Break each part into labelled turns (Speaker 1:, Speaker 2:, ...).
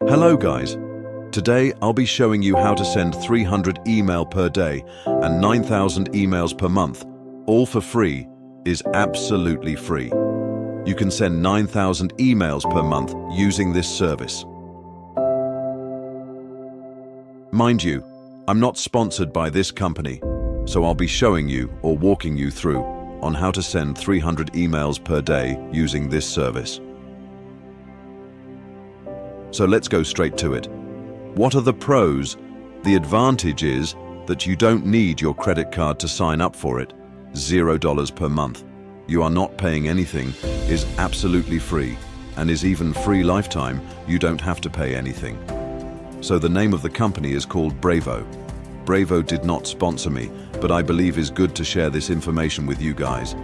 Speaker 1: Hello guys, today I'll be showing you how to send 300 email per day and 9,000 emails per month, all for free, is absolutely free. You can send 9,000 emails per month using this service. Mind you, I'm not sponsored by this company, so I'll be showing you or walking you through on how to send 300 emails per day using this service. So let's go straight to it. What are the pros? The advantage is that you don't need your credit card to sign up for it. $0 per month. You are not paying anything, is absolutely free, and is even free lifetime. You don't have to pay anything. So the name of the company is called Bravo. Bravo did not sponsor me, but I believe is good to share this information with you guys.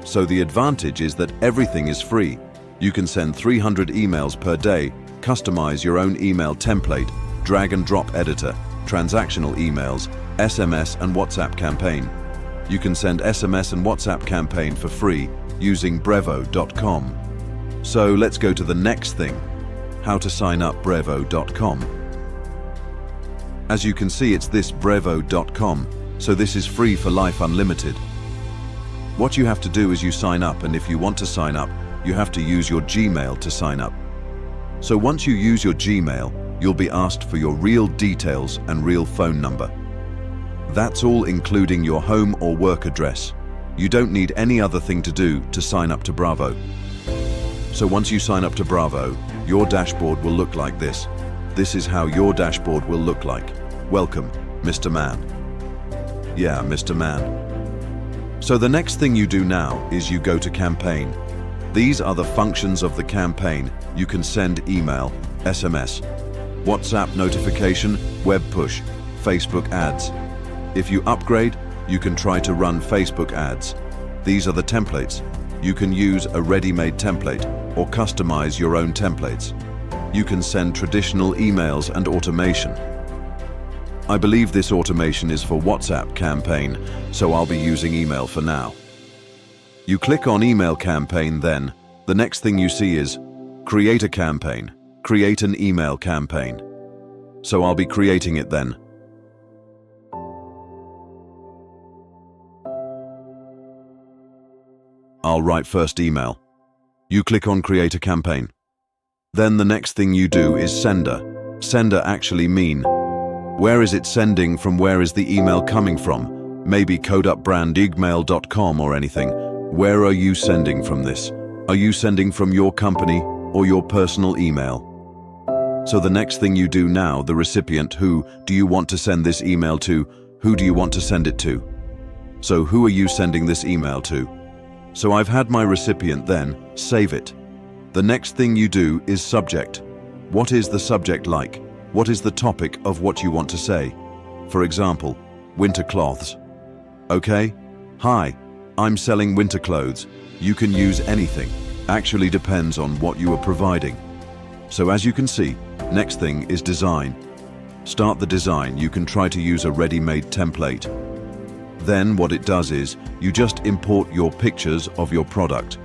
Speaker 1: So the advantage is that everything is free. You can send 300 emails per day, customize your own email template, drag and drop editor, transactional emails, SMS and WhatsApp campaign. You can send SMS and WhatsApp campaign for free using Brevo.com. So let's go to the next thing, how to sign up Brevo.com. As you can see, it's this Brevo.com, so this is free for life unlimited. What you have to do is you sign up, and if you want to sign up, you have to use your Gmail to sign up. So once you use your Gmail, you'll be asked for your real details and real phone number. That's all, including your home or work address. You don't need any other thing to do to sign up to Bravo. So once you sign up to Bravo, your dashboard will look like this. This is how your dashboard will look like. Welcome, Mr. Man. Yeah, Mr. Man. So the next thing you do now is you go to campaign. These are the functions of the campaign. You can send email, SMS, WhatsApp notification, web push, Facebook ads. If you upgrade, you can try to run Facebook ads. These are the templates. You can use a ready-made template or customize your own templates. You can send traditional emails and automation. I believe this automation is for WhatsApp campaign, so I'll be using email for now. You click on email campaign, then the next thing you see is create a campaign, create an email campaign. So I'll be creating it then. I'll write first email. You click on create a campaign. Then the next thing you do is sender. Sender actually mean, where is it sending from? Where is the email coming from? Maybe codeupbrandemail.com or anything. Where are you sending from this? Are you sending from your company or your personal email? So the next thing you do now, the recipient, who do you want to send this email to? Who do you want to send it to? So who are you sending this email to? So I've had my recipient, then save it. The next thing you do is subject. What is the subject like? What is the topic of what you want to say? For example, winter cloths. Okay? Hi, I'm selling winter clothes. You can use anything. Actually depends on what you are providing. So as you can see, next thing is design. Start the design. You can try to use a ready-made template. Then what it does is you just import your pictures of your product.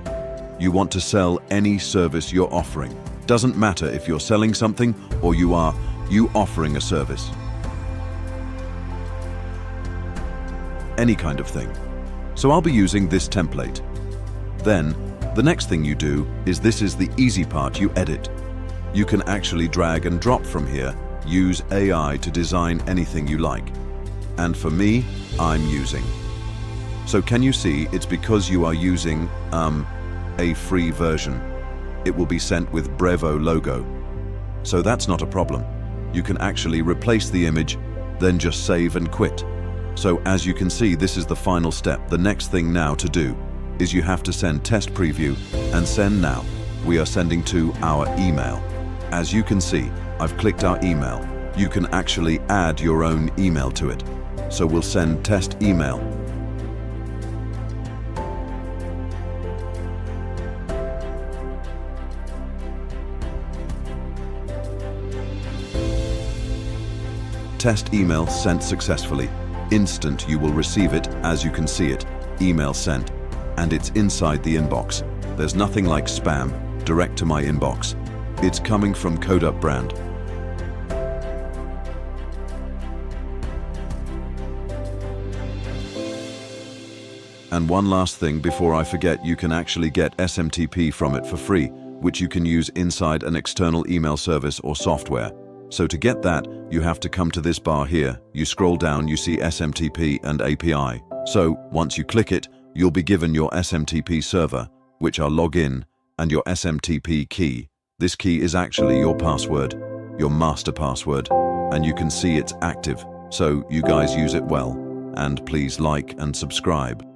Speaker 1: You want to sell any service you're offering. Doesn't matter if you're selling something or you offering a service. Any kind of thing. So I'll be using this template. Then the next thing you do is, this is the easy part, you edit. You can actually drag and drop from here, use AI to design anything you like. And for me, I'm using. So can you see, it's because you are using a free version. It will be sent with Brevo logo. So that's not a problem. You can actually replace the image, then just save and quit. So as you can see, this is the final step. The next thing now to do is you have to send test preview and send now. We are sending to our email. As you can see, I've clicked our email. You can actually add your own email to it. So we'll send test email. Test email sent successfully. Instant, you will receive it. As you can see it, email sent, and it's inside the inbox. There's nothing like spam, direct to my inbox. It's coming from CodeUp Brand. And one last thing before I forget, you can actually get SMTP from it for free, which you can use inside an external email service or software. So to get that, you have to come to this bar here. You scroll down, you see SMTP and API. So once you click it, you'll be given your SMTP server, which are login, and your SMTP key. This key is actually your password, your master password, and you can see it's active. So you guys use it well, and please like and subscribe.